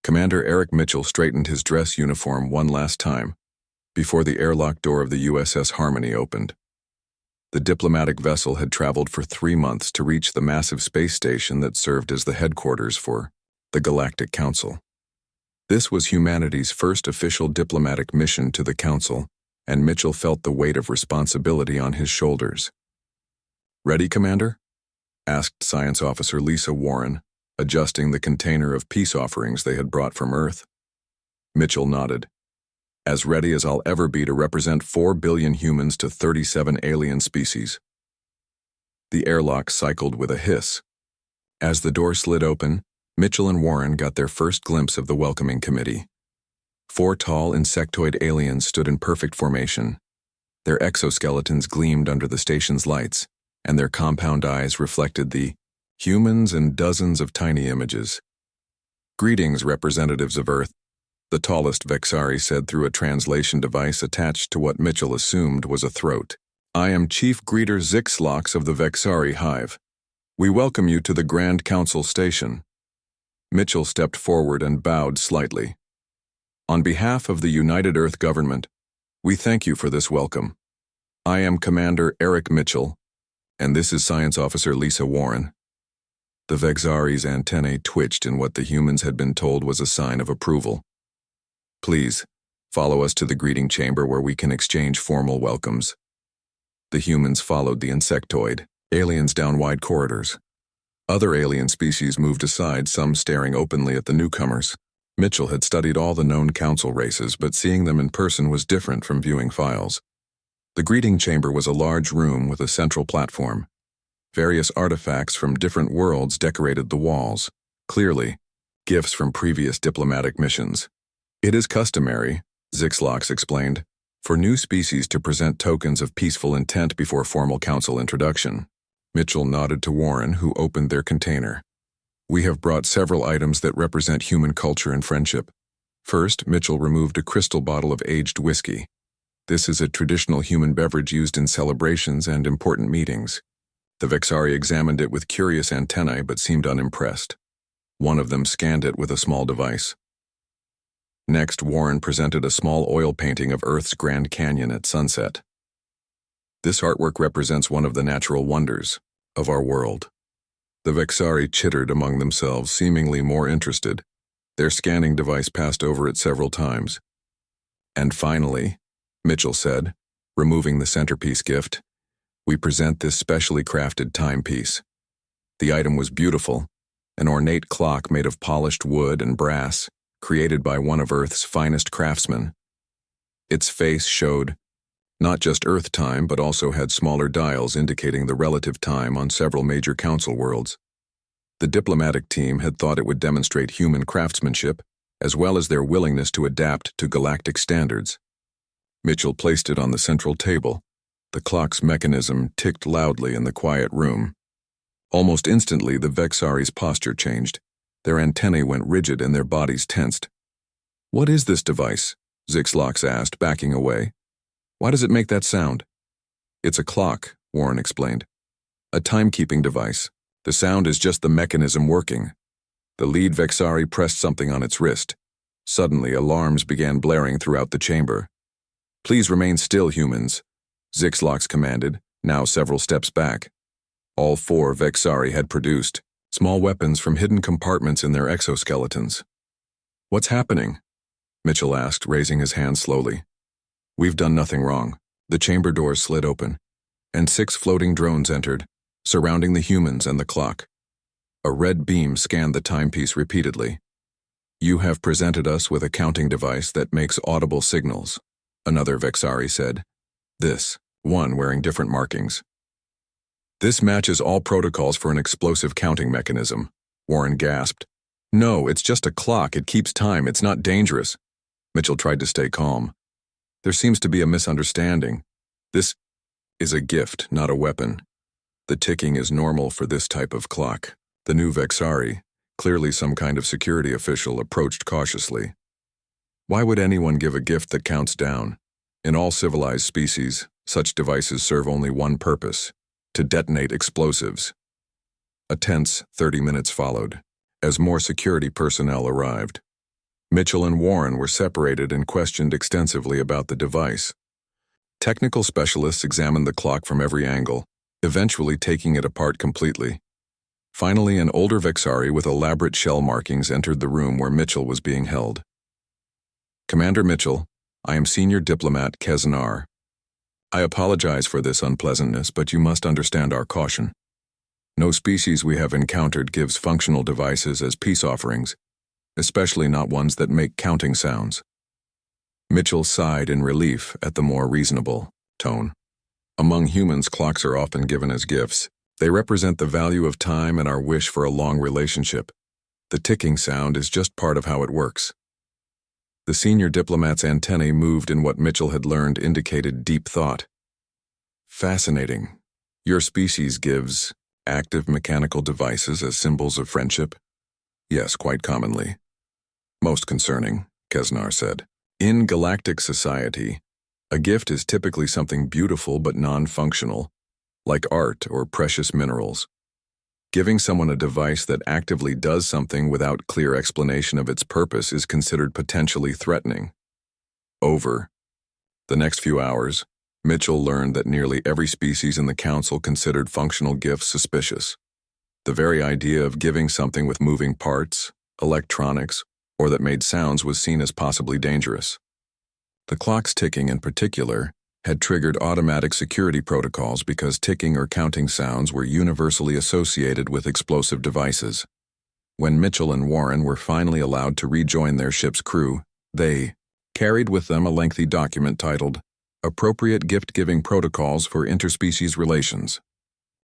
Commander Eric Mitchell straightened his dress uniform one last time before the airlock door of the USS Harmony opened. The diplomatic vessel had traveled for 3 months to reach the massive space station that served as the headquarters for the Galactic Council. This was humanity's first official diplomatic mission to the Council, and Mitchell felt the weight of responsibility on his shoulders. "Ready, Commander?" asked Science Officer Lisa Warren, adjusting the container of peace offerings they had brought from Earth. Mitchell nodded. "As ready as I'll ever be to represent 4 billion humans to 37 alien species." The airlock cycled with a hiss. As the door slid open, Mitchell and Warren got their first glimpse of the welcoming committee. 4 tall insectoid aliens stood in perfect formation. Their exoskeletons gleamed under the station's lights, and their compound eyes reflected the humans and dozens of tiny images. "Greetings, representatives of Earth," the tallest Vexari said through a translation device attached to what Mitchell assumed was a throat. "I am Chief Greeter Zixlox of the Vexari Hive. We welcome you to the Grand Council Station." Mitchell stepped forward and bowed slightly. "On behalf of the United Earth Government, we thank you for this welcome. I am Commander Eric Mitchell, and this is Science Officer Lisa Warren." The Vexari's antennae twitched in what the humans had been told was a sign of approval. "Please, follow us to the greeting chamber where we can exchange formal welcomes." The humans followed the insectoid aliens down wide corridors. Other alien species moved aside, some staring openly at the newcomers. Mitchell had studied all the known council races, but seeing them in person was different from viewing files. The greeting chamber was a large room with a central platform. Various artifacts from different worlds decorated the walls, clearly gifts from previous diplomatic missions. "It is customary," Zixlox explained, "for new species to present tokens of peaceful intent before formal council introduction." Mitchell nodded to Warren, who opened their container. "We have brought several items that represent human culture and friendship." First, Mitchell removed a crystal bottle of aged whiskey. This is a traditional human beverage used in celebrations and important meetings. The Vexari examined it with curious antennae but seemed unimpressed. One of them scanned it with a small device. Next, Warren presented a small oil painting of Earth's Grand Canyon at sunset. "This artwork represents one of the natural wonders of our world." The Vexari chittered among themselves, seemingly more interested. Their scanning device passed over it several times. "And finally," Mitchell said, removing the centerpiece gift, "we present this specially crafted timepiece." The item was beautiful, an ornate clock made of polished wood and brass, created by one of Earth's finest craftsmen. Its face showed not just Earth time, but also had smaller dials indicating the relative time on several major council worlds. The diplomatic team had thought it would demonstrate human craftsmanship, as well as their willingness to adapt to galactic standards. Mitchell placed it on the central table. The clock's mechanism ticked loudly in the quiet room. Almost instantly, the Vexari's posture changed. Their antennae went rigid and their bodies tensed. "What is this device?" Zixlox asked, backing away. "Why does it make that sound?" "It's a clock," Warren explained. "A timekeeping device. The sound is just the mechanism working." The lead Vexari pressed something on its wrist. Suddenly, alarms began blaring throughout the chamber. "Please remain still, humans," Zixlox commanded, now several steps back. All 4 Vexari had produced small weapons from hidden compartments in their exoskeletons. "What's happening?" Mitchell asked, raising his hand slowly. "We've done nothing wrong." The chamber doors slid open, and 6 floating drones entered, surrounding the humans and the clock. A red beam scanned the timepiece repeatedly. "You have presented us with a counting device that makes audible signals," another Vexari said. This, one wearing different markings. "This matches all protocols for an explosive counting mechanism," Warren gasped. "No, it's just a clock. It keeps time. It's not dangerous." Mitchell tried to stay calm. "There seems to be a misunderstanding. This is a gift, not a weapon. The ticking is normal for this type of clock." The new Vexari, clearly some kind of security official, approached cautiously. "Why would anyone give a gift that counts down? In all civilized species, such devices serve only one purpose: to detonate explosives." A tense 30 minutes followed, as more security personnel arrived. Mitchell and Warren were separated and questioned extensively about the device. Technical specialists examined the clock from every angle, eventually taking it apart completely. Finally, an older Vexari with elaborate shell markings entered the room where Mitchell was being held. "Commander Mitchell, I am Senior Diplomat Keznar. I apologize for this unpleasantness, but you must understand our caution. No species we have encountered gives functional devices as peace offerings, especially not ones that make counting sounds." Mitchell sighed in relief at the more reasonable tone. Among humans, clocks are often given as gifts. They represent the value of time and our wish for a long relationship. The ticking sound is just part of how it works. The senior diplomat's antennae moved in what Mitchell had learned indicated deep thought. "Fascinating. Your species gives active mechanical devices as symbols of friendship?" "Yes, quite commonly." "Most concerning," Keznar said. "In galactic society, a gift is typically something beautiful but non-functional, like art or precious minerals. Giving someone a device that actively does something without clear explanation of its purpose is considered potentially threatening." Over the next few hours, Mitchell learned that nearly every species in the Council considered functional gifts suspicious. The very idea of giving something with moving parts, electronics, or that made sounds was seen as possibly dangerous. The clock's ticking in particular had triggered automatic security protocols because ticking or counting sounds were universally associated with explosive devices. When Mitchell and Warren were finally allowed to rejoin their ship's crew, they carried with them a lengthy document titled Appropriate Gift-Giving Protocols for Interspecies Relations.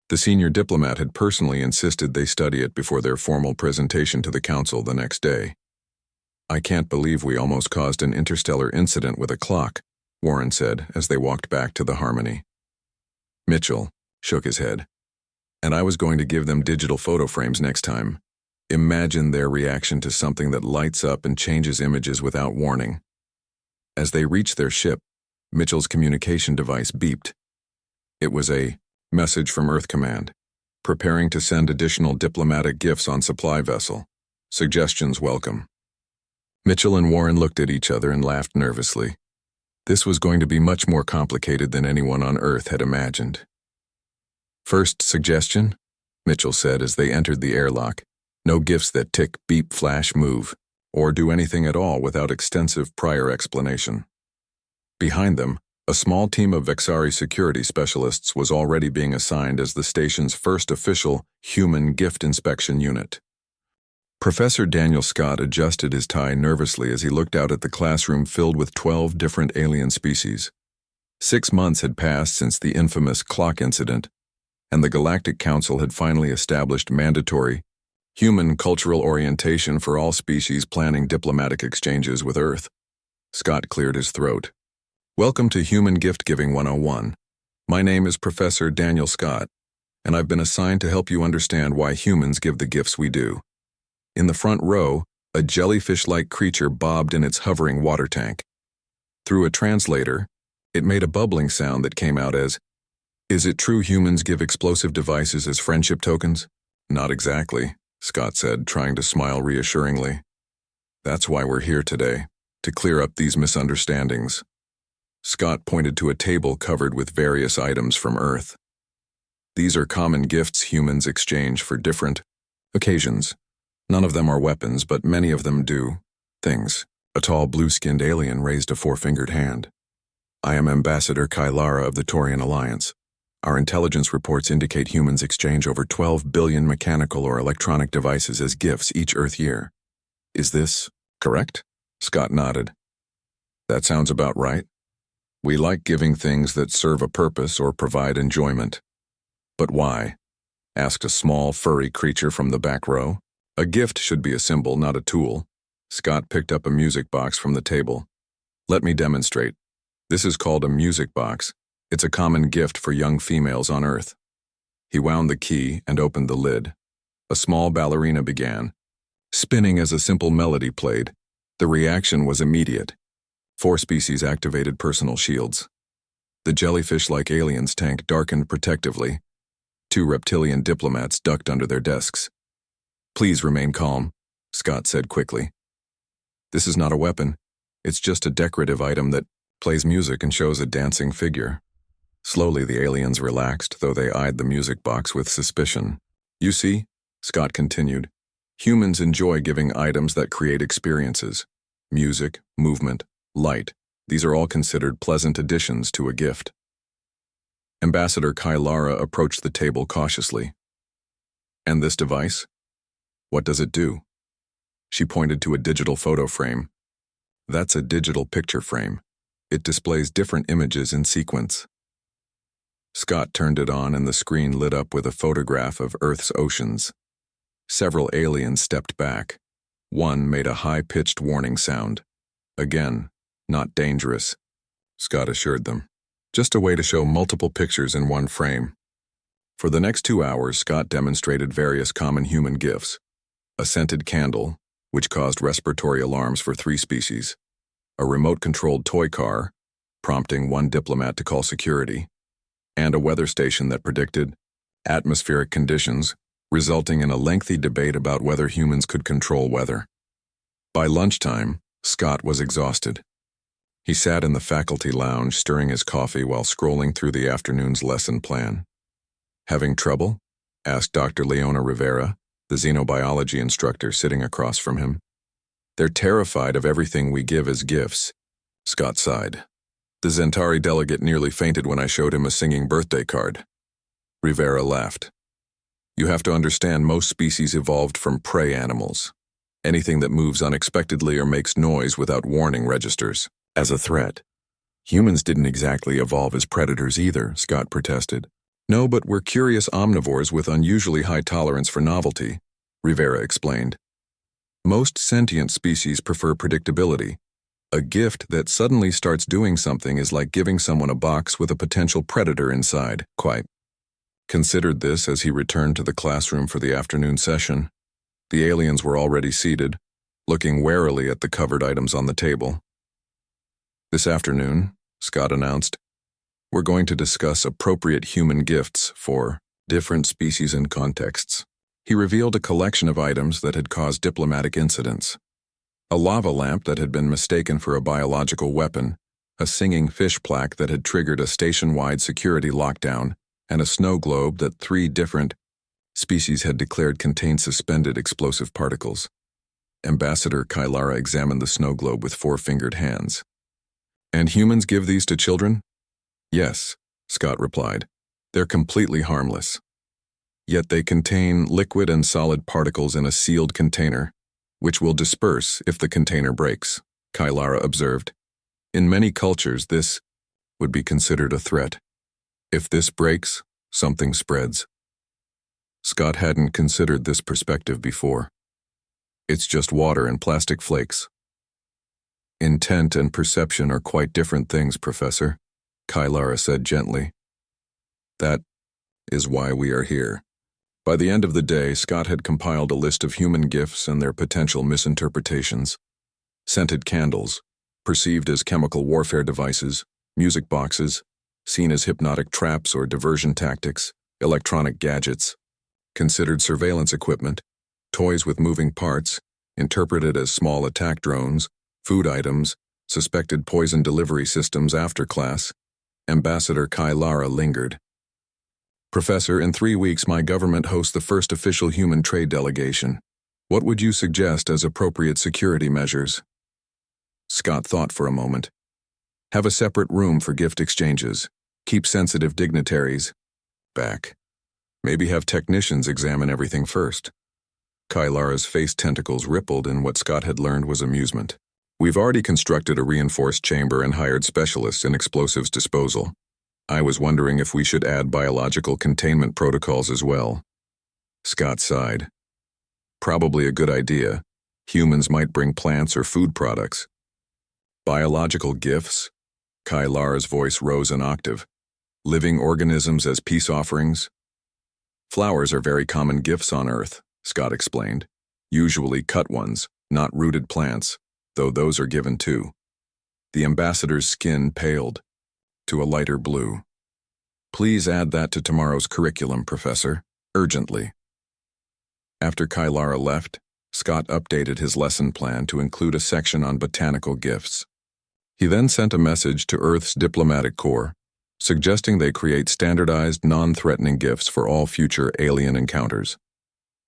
The senior diplomat had personally insisted they study it before their formal presentation to the Council the next day. "I can't believe we almost caused an interstellar incident with a clock," Warren said as they walked back to the Harmony. Mitchell shook his head. "And I was going to give them digital photo frames next time. Imagine their reaction to something that lights up and changes images without warning." As they reached their ship, Mitchell's communication device beeped. It was a message from Earth Command, preparing to send additional diplomatic gifts on supply vessel. Suggestions welcome. Mitchell and Warren looked at each other and laughed nervously. This was going to be much more complicated than anyone on Earth had imagined. "First suggestion," Mitchell said as they entered the airlock. "No gifts that tick, beep, flash, move, or do anything at all without extensive prior explanation." Behind them, a small team of Vexari security specialists was already being assigned as the station's first official human gift inspection unit. Professor Daniel Scott adjusted his tie nervously as he looked out at the classroom filled with 12 different alien species. 6 months had passed since the infamous clock incident, and the Galactic Council had finally established mandatory human cultural orientation for all species planning diplomatic exchanges with Earth. Scott cleared his throat. "Welcome to Human Gift Giving 101. My name is Professor Daniel Scott, and I've been assigned to help you understand why humans give the gifts we do." In the front row, a jellyfish-like creature bobbed in its hovering water tank. Through a translator, it made a bubbling sound that came out as, "Is it true humans give explosive devices as friendship tokens?" "Not exactly," Scott said, trying to smile reassuringly. "That's why we're here today, to clear up these misunderstandings." Scott pointed to a table covered with various items from Earth. "These are common gifts humans exchange for different occasions. None of them are weapons, but many of them do things." A tall blue-skinned alien raised a four-fingered hand. "I am Ambassador Kylara of the Taurian Alliance. Our intelligence reports indicate humans exchange over 12 billion mechanical or electronic devices as gifts each Earth year. Is this correct?" Scott nodded. "That sounds about right. We like giving things that serve a purpose or provide enjoyment." "But why?" asked a small, furry creature from the back row. "A gift should be a symbol, not a tool." Scott picked up a music box from the table. "Let me demonstrate. This is called a music box. It's a common gift for young females on Earth." He wound the key and opened the lid. A small ballerina began, spinning as a simple melody played. The reaction was immediate. 4 species activated personal shields. The jellyfish-like alien's tank darkened protectively. 2 reptilian diplomats ducked under their desks. "Please remain calm," Scott said quickly. This is not a weapon. It's just a decorative item that plays music and shows a dancing figure. Slowly the aliens relaxed, though they eyed the music box with suspicion. You see, Scott continued, humans enjoy giving items that create experiences. Music, movement, light. These are all considered pleasant additions to a gift. Ambassador Kylara approached the table cautiously. And this device? What does it do? She pointed to a digital photo frame. That's a digital picture frame. It displays different images in sequence. Scott turned it on and the screen lit up with a photograph of Earth's oceans. Several aliens stepped back. One made a high-pitched warning sound. Again, not dangerous, Scott assured them. Just a way to show multiple pictures in one frame. For the next 2 hours, Scott demonstrated various common human gifts. A scented candle, which caused respiratory alarms for 3 species. A remote-controlled toy car, prompting one diplomat to call security. And a weather station that predicted atmospheric conditions, resulting in a lengthy debate about whether humans could control weather. By lunchtime, Scott was exhausted. He sat in the faculty lounge stirring his coffee while scrolling through the afternoon's lesson plan. Having trouble? Asked Dr. Leona Rivera, the xenobiology instructor sitting across from him. They're terrified of everything we give as gifts, Scott sighed. The Zentari delegate nearly fainted when I showed him a singing birthday card. Rivera laughed. You have to understand most species evolved from prey animals. Anything that moves unexpectedly or makes noise without warning registers as a threat. Humans didn't exactly evolve as predators either, Scott protested. No, but we're curious omnivores with unusually high tolerance for novelty, Rivera explained. Most sentient species prefer predictability. A gift that suddenly starts doing something is like giving someone a box with a potential predator inside. Quite. Considered this as he returned to the classroom for the afternoon session. The aliens were already seated, looking warily at the covered items on the table. This afternoon, Scott announced, we're going to discuss appropriate human gifts for different species and contexts. He revealed a collection of items that had caused diplomatic incidents. A lava lamp that had been mistaken for a biological weapon, a singing fish plaque that had triggered a station-wide security lockdown, and a snow globe that 3 different species had declared contained suspended explosive particles. Ambassador Kylara examined the snow globe with 4-fingered hands. And humans give these to children? Yes, Scott replied. They're completely harmless. Yet they contain liquid and solid particles in a sealed container, which will disperse if the container breaks, Kylara observed. In many cultures, this would be considered a threat. If this breaks, something spreads. Scott hadn't considered this perspective before. It's just water and plastic flakes. Intent and perception are quite different things, Professor, Kylara said gently. That is why we are here. By the end of the day, Scott had compiled a list of human gifts and their potential misinterpretations. Scented candles, perceived as chemical warfare devices, music boxes, seen as hypnotic traps or diversion tactics, electronic gadgets, considered surveillance equipment, toys with moving parts, interpreted as small attack drones, food items, suspected poison delivery systems after class. Ambassador Kylara lingered. Professor, in 3 weeks my government hosts the first official human trade delegation. What would you suggest as appropriate security measures? Scott thought for a moment. Have a separate room for gift exchanges. Keep sensitive dignitaries back. Maybe have technicians examine everything first. Kylara's face tentacles rippled in what Scott had learned was amusement. We've already constructed a reinforced chamber and hired specialists in explosives disposal. I was wondering if we should add biological containment protocols as well. Scott sighed. Probably a good idea. Humans might bring plants or food products. Biological gifts? Kylara's voice rose an octave. Living organisms as peace offerings? Flowers are very common gifts on Earth, Scott explained. Usually cut ones, not rooted plants, though those are given too. The ambassador's skin paled to a lighter blue. Please add that to tomorrow's curriculum, Professor, urgently. After Kylara left, Scott updated his lesson plan to include a section on botanical gifts. He then sent a message to Earth's diplomatic corps, suggesting they create standardized, non-threatening gifts for all future alien encounters.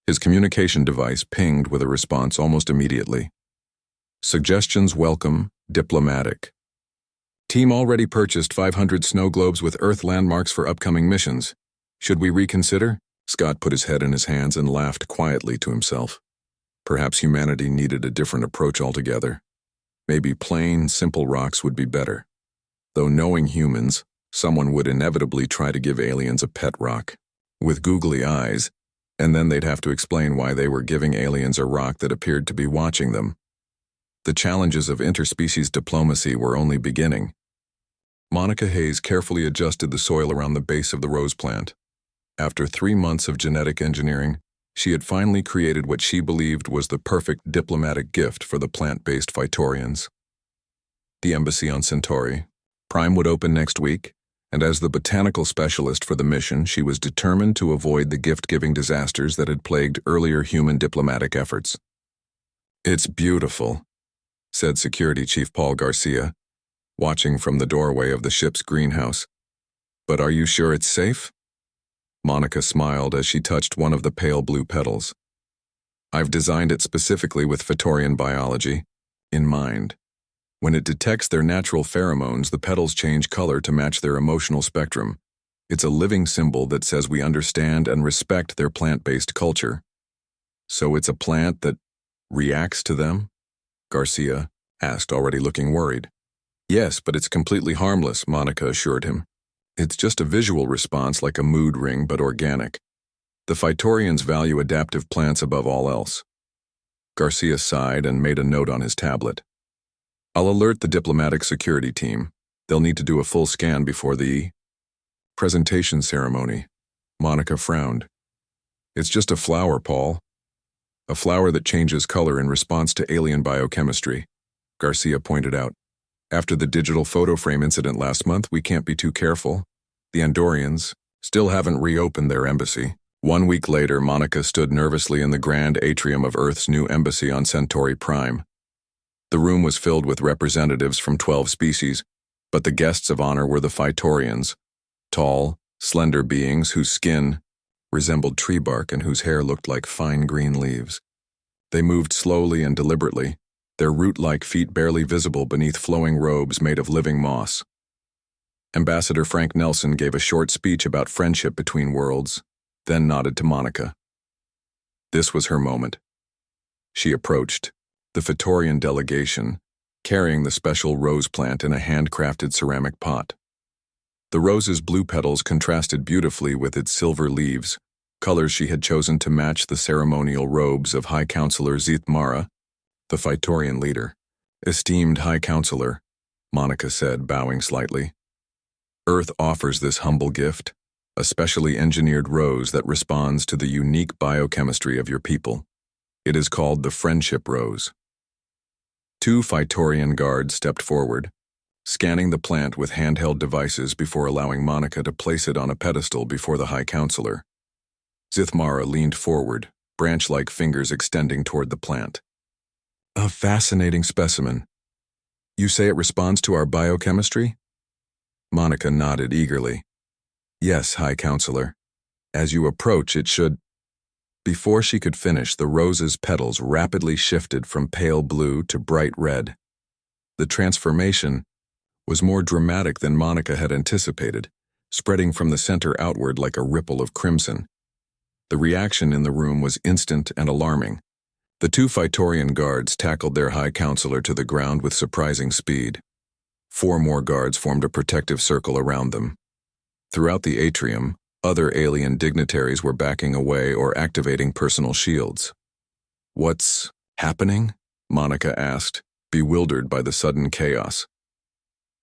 His communication device pinged with a response almost immediately. Suggestions welcome, diplomatic. Team already purchased 500 snow globes with Earth landmarks for upcoming missions. Should we reconsider? Scott put his head in his hands and laughed quietly to himself. Perhaps humanity needed a different approach altogether. Maybe plain, simple rocks would be better. Though knowing humans, someone would inevitably try to give aliens a pet rock, with googly eyes, and then they'd have to explain why they were giving aliens a rock that appeared to be watching them. The challenges of interspecies diplomacy were only beginning. Monica Hayes carefully adjusted the soil around the base of the rose plant. After 3 months of genetic engineering, she had finally created what she believed was the perfect diplomatic gift for the plant-based Phytorians. The embassy on Centauri. Prime would open next week, and as the botanical specialist for the mission, she was determined to avoid the gift-giving disasters that had plagued earlier human diplomatic efforts. "It's beautiful," said Security Chief Paul Garcia, watching from the doorway of the ship's greenhouse. "But are you sure it's safe?" Monica smiled as she touched one of the pale blue petals. "I've designed it specifically with Phytorian biology in mind. When it detects their natural pheromones, the petals change color to match their emotional spectrum. It's a living symbol that says we understand and respect their plant-based culture." "So it's a plant that reacts to them?" Garcia asked, already looking worried. "Yes, but it's completely harmless," Monica assured him. "It's just a visual response like a mood ring, but organic. The Phytorians value adaptive plants above all else." Garcia sighed and made a note on his tablet. "I'll alert the diplomatic security team. They'll need to do a full scan before the presentation ceremony." Monica frowned. "It's just a flower, Paul. A flower that changes color in response to alien biochemistry," Garcia pointed out. "After the digital photo frame incident last month, we can't be too careful. The Andorians still haven't reopened their embassy." 1 week later, Monica stood nervously in the grand atrium of Earth's new embassy on Centauri Prime. The room was filled with representatives from 12 species, but the guests of honor were the Phytorians, tall, slender beings whose skin resembled tree bark and whose hair looked like fine green leaves. They moved slowly and deliberately, their root-like feet barely visible beneath flowing robes made of living moss. Ambassador Frank Nelson gave a short speech about friendship between worlds, then nodded to Monica. This was her moment. She approached, the Phytorian delegation, carrying the special rose plant in a handcrafted ceramic pot. The rose's blue petals contrasted beautifully with its silver leaves, colors she had chosen to match the ceremonial robes of High Counselor Zithmara, the Phytorian leader. "Esteemed High Counselor," Monica said, bowing slightly. "Earth offers this humble gift, a specially engineered rose that responds to the unique biochemistry of your people. It is called the Friendship Rose." 2 Phytorian guards stepped forward, scanning the plant with handheld devices before allowing Monica to place it on a pedestal before the High Counselor. Zithmara leaned forward, branch-like fingers extending toward the plant. "A fascinating specimen. You say it responds to our biochemistry?" Monica nodded eagerly. "Yes, High Counselor. As you approach, it should—" Before she could finish, the rose's petals rapidly shifted from pale blue to bright red. The transformation was more dramatic than Monica had anticipated, spreading from the center outward like a ripple of crimson. The reaction in the room was instant and alarming. The 2 Phytorian guards tackled their High Counselor to the ground with surprising speed. 4 more guards formed a protective circle around them. Throughout the atrium, other alien dignitaries were backing away or activating personal shields. "What's happening?" Monica asked, bewildered by the sudden chaos.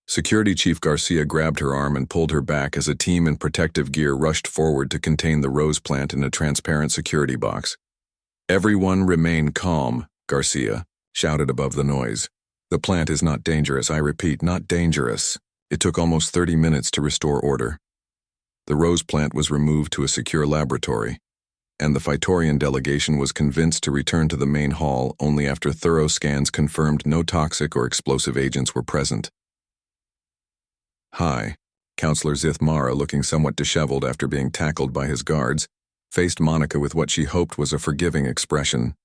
Security Chief Garcia grabbed her arm and pulled her back as a team in protective gear rushed forward to contain the rose plant in a transparent security box. "Everyone remain calm," Garcia shouted above the noise. "The plant is not dangerous, I repeat, not dangerous." It took almost 30 minutes to restore order. The rose plant was removed to a secure laboratory. and the Phytorian delegation was convinced to return to the main hall only after thorough scans confirmed no toxic or explosive agents were present. "Hi," Counselor Zithmara, looking somewhat disheveled after being tackled by his guards, faced Monica with what she hoped was a forgiving expression.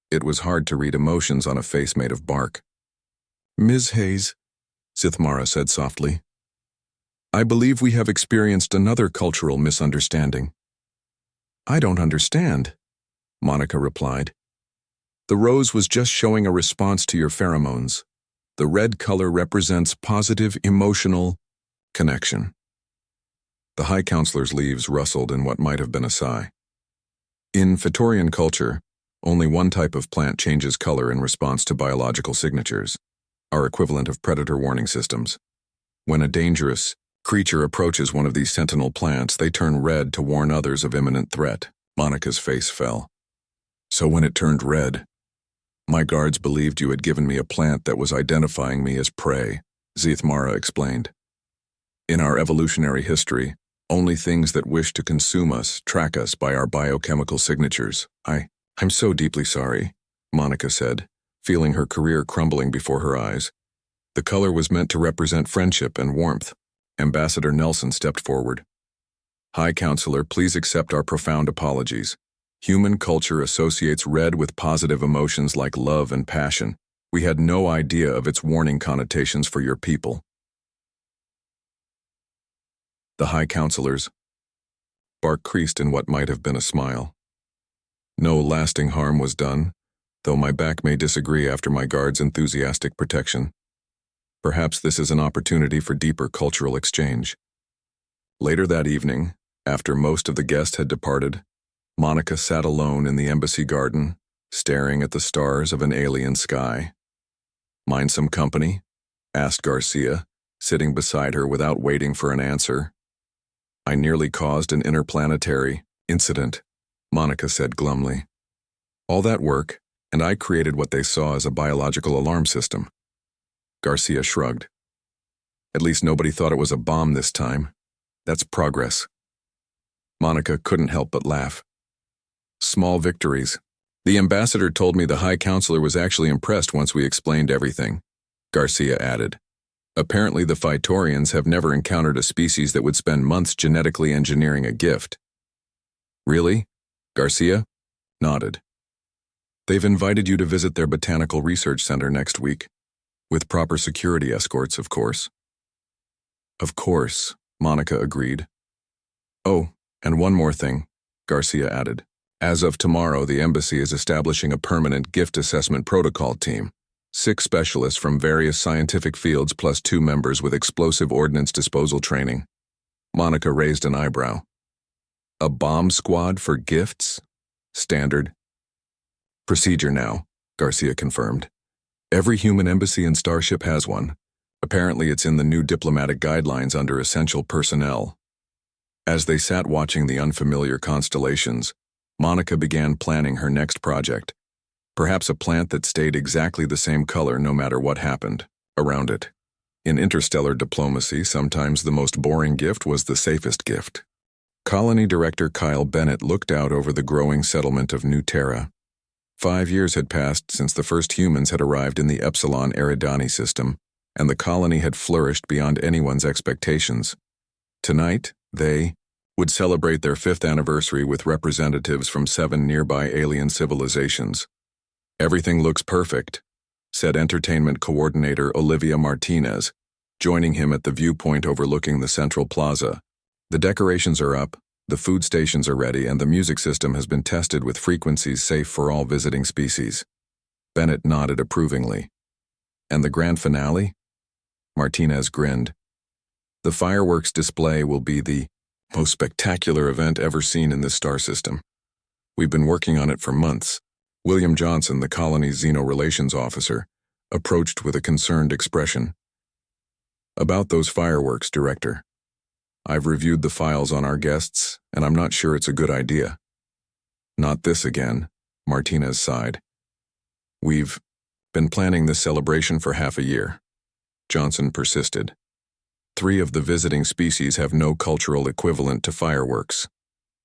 It was hard to read emotions on a face made of bark. "Ms. Hayes," Zithmara said softly, "I believe we have experienced another cultural misunderstanding." "I don't understand," Monica replied. "The rose was just showing a response to your pheromones. The red color represents positive emotional connection." The High Counselor's leaves rustled in what might have been a sigh. In Phytorian culture, only one type of plant changes color in response to biological signatures, our equivalent of predator warning systems. When a dangerous creature approaches one of these sentinel plants, they turn red to warn others of imminent threat. Monica's face fell. "So when it turned red, my guards believed you had given me a plant that was identifying me as prey," Zithmara explained. "In our evolutionary history, only things that wish to consume us track us by our biochemical signatures. I'm so deeply sorry," Monica said, feeling her career crumbling before her eyes. The color was meant to represent friendship and warmth. Ambassador Nelson stepped forward. "High Counselor, please accept our profound apologies. Human culture associates red with positive emotions like love and passion. We had no idea of its warning connotations for your people." The High Counselor's bark creased in what might have been a smile. "No lasting harm was done, though my back may disagree after my guard's enthusiastic protection. Perhaps this is an opportunity for deeper cultural exchange." Later that evening, after most of the guests had departed, Monica sat alone in the embassy garden, staring at the stars of an alien sky. "Mind some company?" asked Garcia, sitting beside her without waiting for an answer. "I nearly caused an interplanetary incident," Monica said glumly. "All that work, and I created what they saw as a biological alarm system." Garcia shrugged. "At least nobody thought it was a bomb this time. That's progress." Monica couldn't help but laugh. "Small victories. The ambassador told me the High Counselor was actually impressed once we explained everything," Garcia added. "Apparently the Phytorians have never encountered a species that would spend months genetically engineering a gift." "Really?" Garcia nodded. "They've invited you to visit their botanical research center next week, with proper security escorts, of course." "Of course," Monica agreed. "Oh, and one more thing," Garcia added. "As of tomorrow, the embassy is establishing a permanent gift assessment protocol team. 6 specialists from various scientific fields plus 2 members with explosive ordnance disposal training." Monica raised an eyebrow. "A bomb squad for gifts? Standard procedure now," Garcia confirmed. "Every human embassy and starship has one. Apparently it's in the new diplomatic guidelines under essential personnel." As they sat watching the unfamiliar constellations, Monica began planning her next project. Perhaps a plant that stayed exactly the same color no matter what happened around it. In interstellar diplomacy, sometimes the most boring gift was the safest gift. Colony Director Kyle Bennett looked out over the growing settlement of New Terra. 5 years had passed since the first humans had arrived in the Epsilon Eridani system, and the colony had flourished beyond anyone's expectations. Tonight, they would celebrate their 5th anniversary with representatives from 7 nearby alien civilizations. "Everything looks perfect," said Entertainment Coordinator Olivia Martinez, joining him at the viewpoint overlooking the central plaza. "The decorations are up, the food stations are ready, and the music system has been tested with frequencies safe for all visiting species." Bennett nodded approvingly. "And the grand finale?" Martinez grinned. "The fireworks display will be the most spectacular event ever seen in this star system. We've been working on it for months." William Johnson, the colony's Xeno-Relations officer, approached with a concerned expression. "About those fireworks, Director. I've reviewed the files on our guests, and I'm not sure it's a good idea." "Not this again," Martinez sighed. "We've been planning this celebration for half a year." Johnson persisted. 3 of the visiting species have no cultural equivalent to fireworks.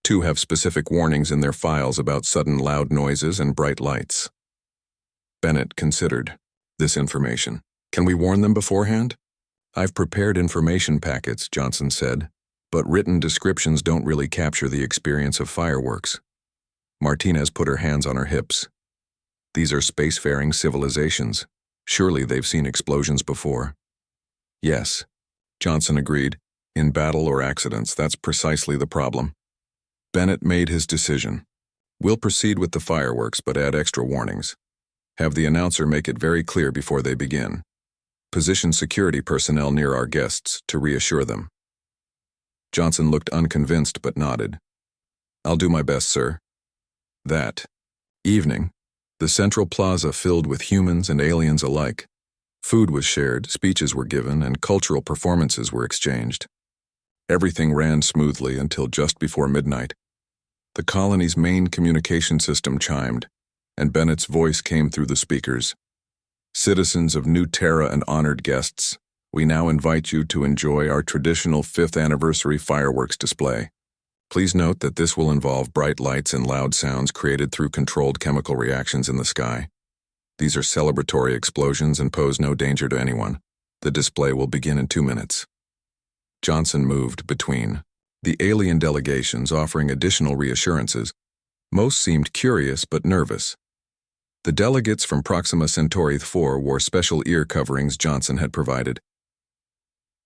Two have specific warnings in their files about sudden loud noises and bright lights. Bennett considered this information. Can we warn them beforehand? I've prepared information packets, Johnson said, but written descriptions don't really capture the experience of fireworks. Martinez put her hands on her hips. These are spacefaring civilizations. Surely they've seen explosions before. Yes, Johnson agreed. In battle or accidents, that's precisely the problem. Bennett made his decision. We'll proceed with the fireworks, but add extra warnings. Have the announcer make it very clear before they begin. Position security personnel near our guests to reassure them. Johnson looked unconvinced but nodded. I'll do my best, sir. That evening, the central plaza filled with humans and aliens alike. Food was shared, speeches were given, and cultural performances were exchanged. Everything ran smoothly until just before midnight. The colony's main communication system chimed, and Bennett's voice came through the speakers. Citizens of New Terra and honored guests, we now invite you to enjoy our traditional 5th anniversary fireworks display. Please note that this will involve bright lights and loud sounds created through controlled chemical reactions in the sky. These are celebratory explosions and pose no danger to anyone. The display will begin in 2 minutes. Johnson moved between the alien delegations, offering additional reassurances. Most seemed curious but nervous. The delegates from Proxima Centauri 4 wore special ear coverings Johnson had provided.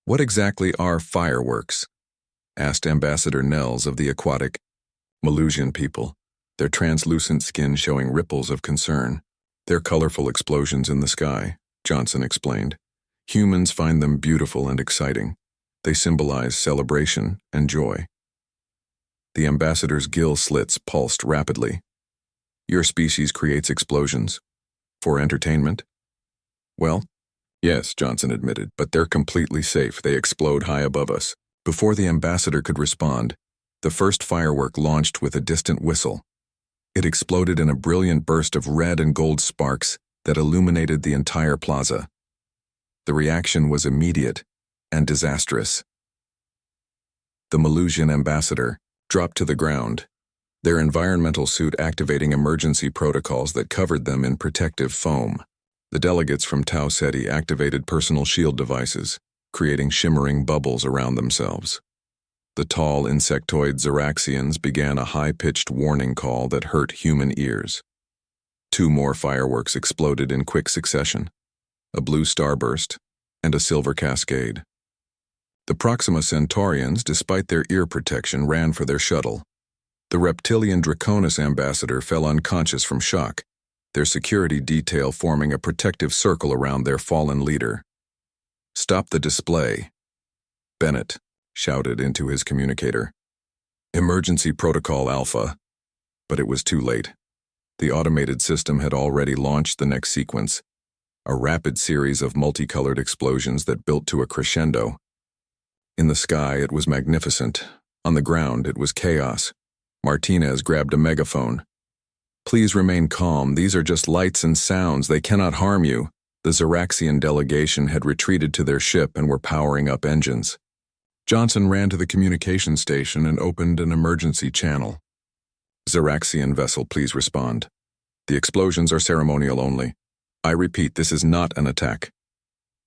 What exactly are fireworks? Asked Ambassador Nels of the aquatic Malusian people, their translucent skin showing ripples of concern. They're colorful explosions in the sky, Johnson explained. Humans find them beautiful and exciting. They symbolize celebration and joy. The ambassador's gill slits pulsed rapidly. Your species creates explosions. For entertainment? Well, yes, Johnson admitted, but they're completely safe. They explode high above us. Before the ambassador could respond, the first firework launched with a distant whistle. It exploded in a brilliant burst of red and gold sparks that illuminated the entire plaza. The reaction was immediate and disastrous. The Malusian ambassador dropped to the ground, their environmental suit activating emergency protocols that covered them in protective foam. The delegates from Tau Ceti activated personal shield devices, creating shimmering bubbles around themselves. The tall insectoid Xeraxians began a high-pitched warning call that hurt human ears. 2 more fireworks exploded in quick succession, a blue starburst and a silver cascade. The Proxima Centaurians, despite their ear protection, ran for their shuttle. The reptilian Draconis ambassador fell unconscious from shock, their security detail forming a protective circle around their fallen leader. Stop the display, Bennett shouted into his communicator. Emergency Protocol Alpha. But it was too late. The automated system had already launched the next sequence, a rapid series of multicolored explosions that built to a crescendo. In the sky, it was magnificent. On the ground, it was chaos. Martinez grabbed a megaphone. Please remain calm. These are just lights and sounds. They cannot harm you. The Xeraxian delegation had retreated to their ship and were powering up engines. Johnson ran to the communication station and opened an emergency channel. Xeraxian vessel, please respond. The explosions are ceremonial only. I repeat, this is not an attack.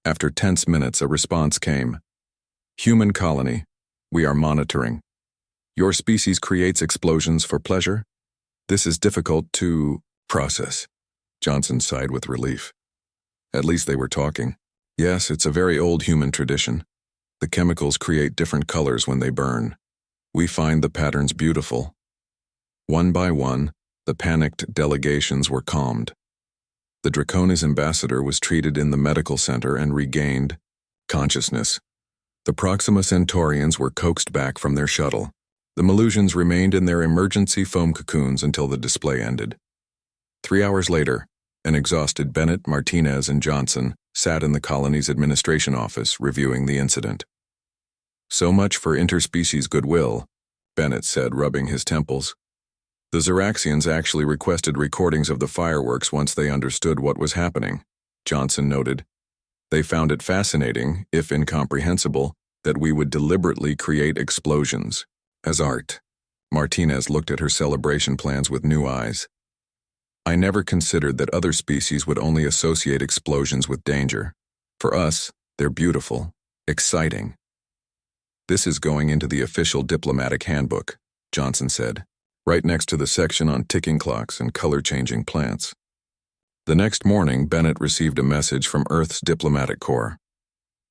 After tense minutes, a response came. Human colony, we are monitoring. Your species creates explosions for pleasure? This is difficult to process. Johnson sighed with relief. At least they were talking. Yes, it's a very old human tradition. The chemicals create different colors when they burn. We find the patterns beautiful. One by one, the panicked delegations were calmed. The Draconis ambassador was treated in the medical center and regained consciousness. The Proxima Centaurians were coaxed back from their shuttle. The Malusians remained in their emergency foam cocoons until the display ended. 3 hours later, an exhausted Bennett, Martinez, and Johnson sat in the colony's administration office reviewing the incident. So much for interspecies goodwill, Bennett said, rubbing his temples. The Xeraxians actually requested recordings of the fireworks once they understood what was happening, Johnson noted. They found it fascinating, if incomprehensible, that we would deliberately create explosions as art, Martinez looked at her celebration plans with new eyes. I never considered that other species would only associate explosions with danger. For us, they're beautiful, exciting. This is going into the official diplomatic handbook, Johnson said, right next to the section on ticking clocks and color-changing plants. The next morning, Bennett received a message from Earth's Diplomatic Corps.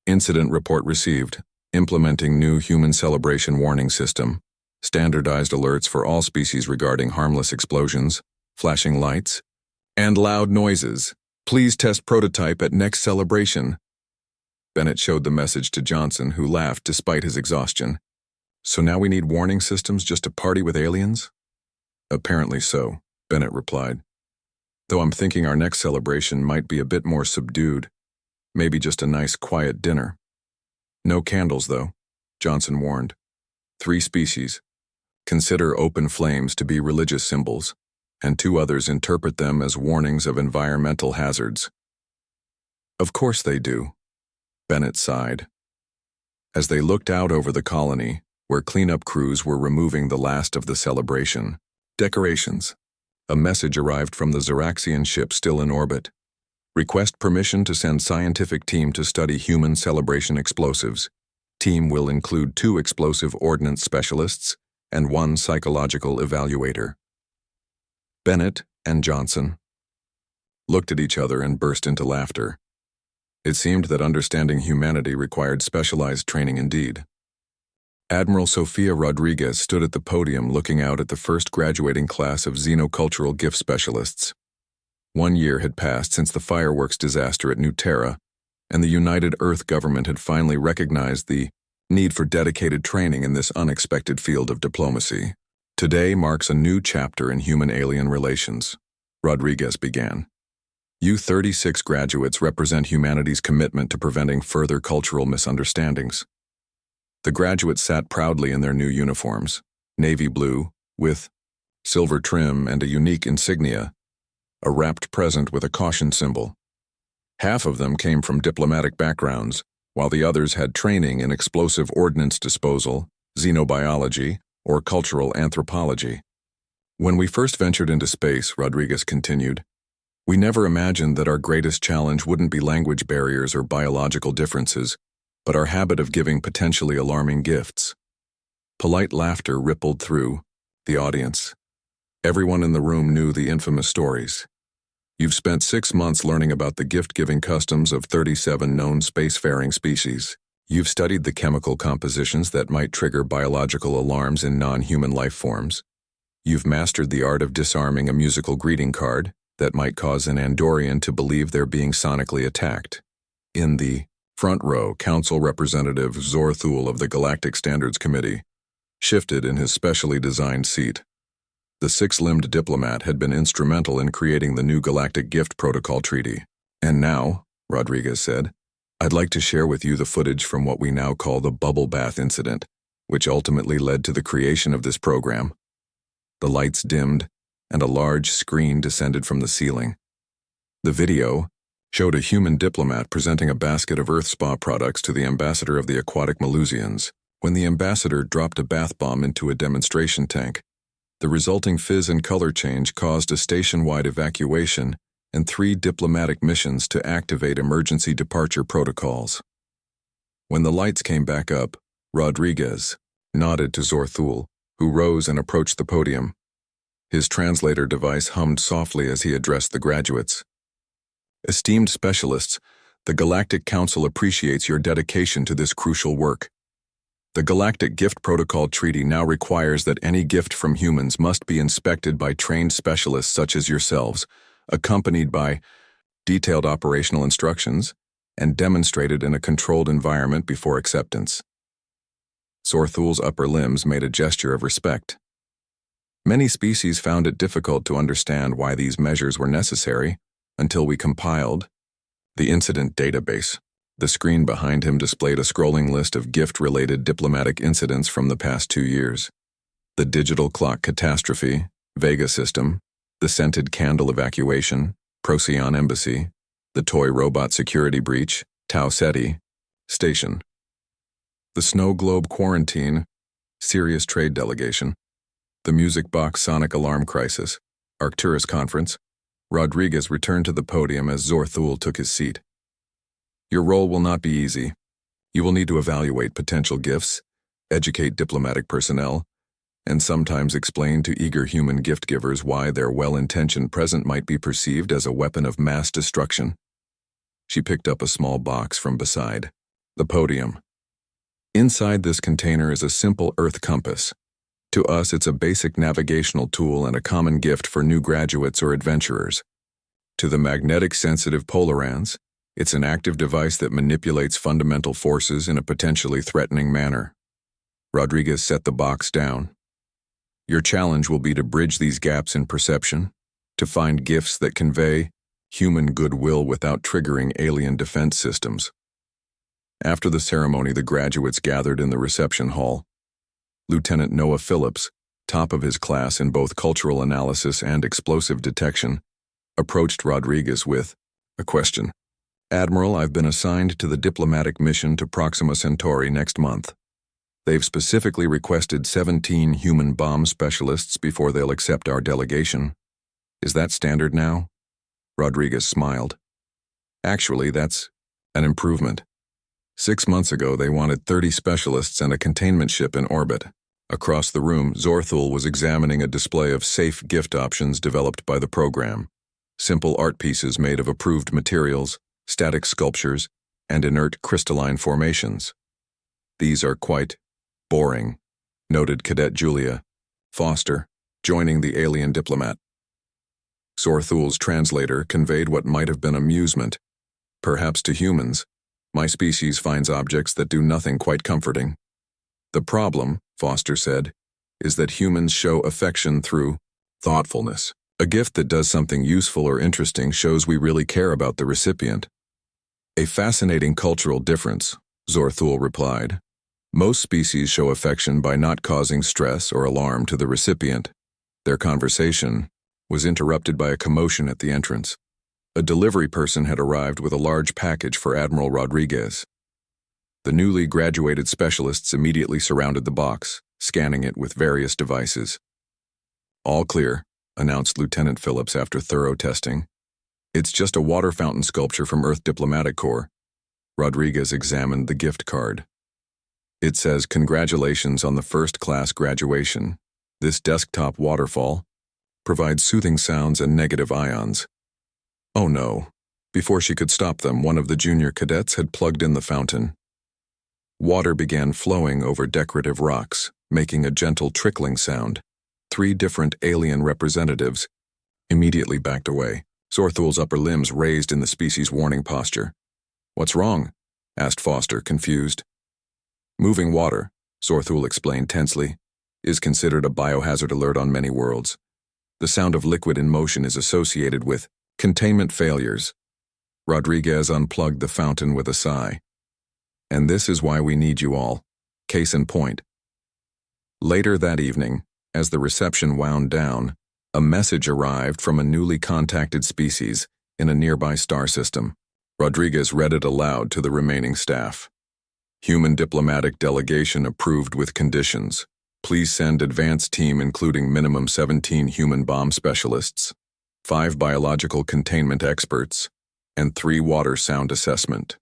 Incident report received, implementing new human celebration warning system, standardized alerts for all species regarding harmless explosions, flashing lights, and loud noises. Please test prototype at next celebration. Bennett showed the message to Johnson, who laughed despite his exhaustion. So now we need warning systems just to party with aliens? Apparently so, Bennett replied. Though I'm thinking our next celebration might be a bit more subdued. Maybe just a nice, quiet dinner. No candles, though, Johnson warned. 3 species. Consider open flames to be religious symbols, and 2 others interpret them as warnings of environmental hazards. Of course they do, Bennett sighed. As they looked out over the colony, where cleanup crews were removing the last of the celebration decorations, a message arrived from the Xeraxian ship still in orbit. Request permission to send scientific team to study human celebration explosives. Team will include 2 explosive ordnance specialists and 1 psychological evaluator. Bennett and Johnson looked at each other and burst into laughter. It seemed that understanding humanity required specialized training indeed. Admiral Sofia Rodriguez stood at the podium looking out at the first graduating class of xenocultural gift specialists. 1 year had passed since the fireworks disaster at New Terra, and the United Earth government had finally recognized the need for dedicated training in this unexpected field of diplomacy. Today marks a new chapter in human-alien relations, Rodriguez began. You 36 graduates represent humanity's commitment to preventing further cultural misunderstandings. The graduates sat proudly in their new uniforms, navy blue, with silver trim and a unique insignia, a wrapped present with a caution symbol. Half of them came from diplomatic backgrounds, while the others had training in explosive ordnance disposal, xenobiology, or cultural anthropology. When we first ventured into space, Rodriguez continued, we never imagined that our greatest challenge wouldn't be language barriers or biological differences, but our habit of giving potentially alarming gifts. Polite laughter rippled through the audience. Everyone in the room knew the infamous stories. You've spent 6 months learning about the gift-giving customs of 37 known spacefaring species. You've studied the chemical compositions that might trigger biological alarms in non-human life forms. You've mastered the art of disarming a musical greeting card that might cause an Andorian to believe they're being sonically attacked. In the front row, Council Representative Zorthul of the Galactic Standards Committee shifted in his specially designed seat. The 6-limbed diplomat had been instrumental in creating the new Galactic Gift Protocol Treaty. And now, Rodriguez said, I'd like to share with you the footage from what we now call the Bubble Bath Incident, which ultimately led to the creation of this program. The lights dimmed, and a large screen descended from the ceiling. The video showed a human diplomat presenting a basket of Earth spa products to the ambassador of the aquatic Malusians. When the ambassador dropped a bath bomb into a demonstration tank, the resulting fizz and color change caused a station-wide evacuation and 3 diplomatic missions to activate emergency departure protocols. When the lights came back up, Rodriguez nodded to Zorthul, who rose and approached the podium. His translator device hummed softly as he addressed the graduates. Esteemed specialists, the Galactic Council appreciates your dedication to this crucial work. The Galactic Gift Protocol Treaty now requires that any gift from humans must be inspected by trained specialists such as yourselves, accompanied by detailed operational instructions, and demonstrated in a controlled environment before acceptance. Zorthul's upper limbs made a gesture of respect. Many species found it difficult to understand why these measures were necessary until we compiled the incident database. The screen behind him displayed a scrolling list of gift-related diplomatic incidents from the past 2 years. The digital clock catastrophe, Vega system, the scented candle evacuation, Procyon embassy, the toy robot security breach, Tau Ceti station, the snow globe quarantine, Sirius trade delegation, The music box sonic alarm crisis. Arcturus conference. Rodriguez returned to the podium as Zorthul took his seat. Your role will not be easy. You will need to evaluate potential gifts, educate diplomatic personnel, and sometimes explain to eager human gift givers why their well-intentioned present might be perceived as a weapon of mass destruction. She picked up a small box from beside the podium. Inside this container is a simple Earth compass. To us, it's a basic navigational tool and a common gift for new graduates or adventurers. To the magnetic-sensitive Polarans, it's an active device that manipulates fundamental forces in a potentially threatening manner. Rodriguez set the box down. Your challenge will be to bridge these gaps in perception, to find gifts that convey human goodwill without triggering alien defense systems. After the ceremony, the graduates gathered in the reception hall. Lieutenant Noah Phillips, top of his class in both cultural analysis and explosive detection, approached Rodriguez with a question. Admiral, I've been assigned to the diplomatic mission to Proxima Centauri next month. They've specifically requested 17 human bomb specialists before they'll accept our delegation. Is that standard now? Rodriguez smiled. Actually, that's an improvement. 6 months ago, they wanted 30 specialists and a containment ship in orbit. Across the room, Zorthul was examining a display of safe gift options developed by the program. Simple art pieces made of approved materials, static sculptures, and inert crystalline formations. These are quite boring, noted Cadet Julia Foster, joining the alien diplomat. Zorthul's translator conveyed what might have been amusement. Perhaps to humans, my species finds objects that do nothing quite comforting. The problem, Foster said, is that humans show affection through thoughtfulness. A gift that does something useful or interesting shows we really care about the recipient. A fascinating cultural difference, Zorthul replied. Most species show affection by not causing stress or alarm to the recipient. Their conversation was interrupted by a commotion at the entrance. A delivery person had arrived with a large package for Admiral Rodriguez. The newly graduated specialists immediately surrounded the box, scanning it with various devices. All clear, announced Lieutenant Phillips after thorough testing. It's just a water fountain sculpture from Earth Diplomatic Corps. Rodriguez examined the gift card. It says, "Congratulations on the first-class graduation. This desktop waterfall provides soothing sounds and negative ions." Oh no. Before she could stop them, one of the junior cadets had plugged in the fountain. Water began flowing over decorative rocks, making a gentle trickling sound. 3 different alien representatives immediately backed away. Zorthul's upper limbs raised in the species warning posture. "What's wrong?" asked Foster, confused. "Moving water," Zorthul explained tensely, "is considered a biohazard alert on many worlds. The sound of liquid in motion is associated with containment failures." Rodriguez unplugged the fountain with a sigh. "And this is why we need you all. Case in point." Later that evening, as the reception wound down, a message arrived from a newly contacted species in a nearby star system. Rodriguez read it aloud to the remaining staff. "Human diplomatic delegation approved with conditions. Please send advance team including minimum 17 human bomb specialists, 5 biological containment experts, and 3 water sound assessment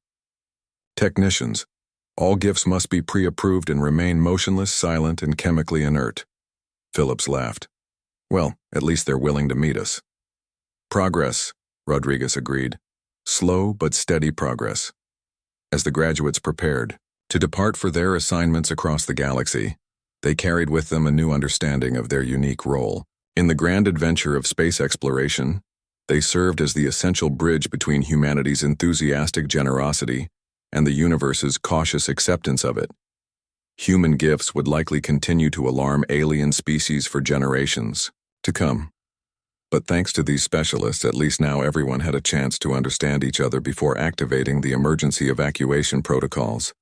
technicians. All gifts must be pre-approved and remain motionless, silent, and chemically inert." Phillips laughed. "Well, at least they're willing to meet us." "Progress," Rodriguez agreed. "Slow but steady progress." As the graduates prepared to depart for their assignments across the galaxy, they carried with them a new understanding of their unique role. In the grand adventure of space exploration, they served as the essential bridge between humanity's enthusiastic generosity and the universe's cautious acceptance of it. Human gifts would likely continue to alarm alien species for generations to come. But thanks to these specialists, at least now everyone had a chance to understand each other before activating the emergency evacuation protocols.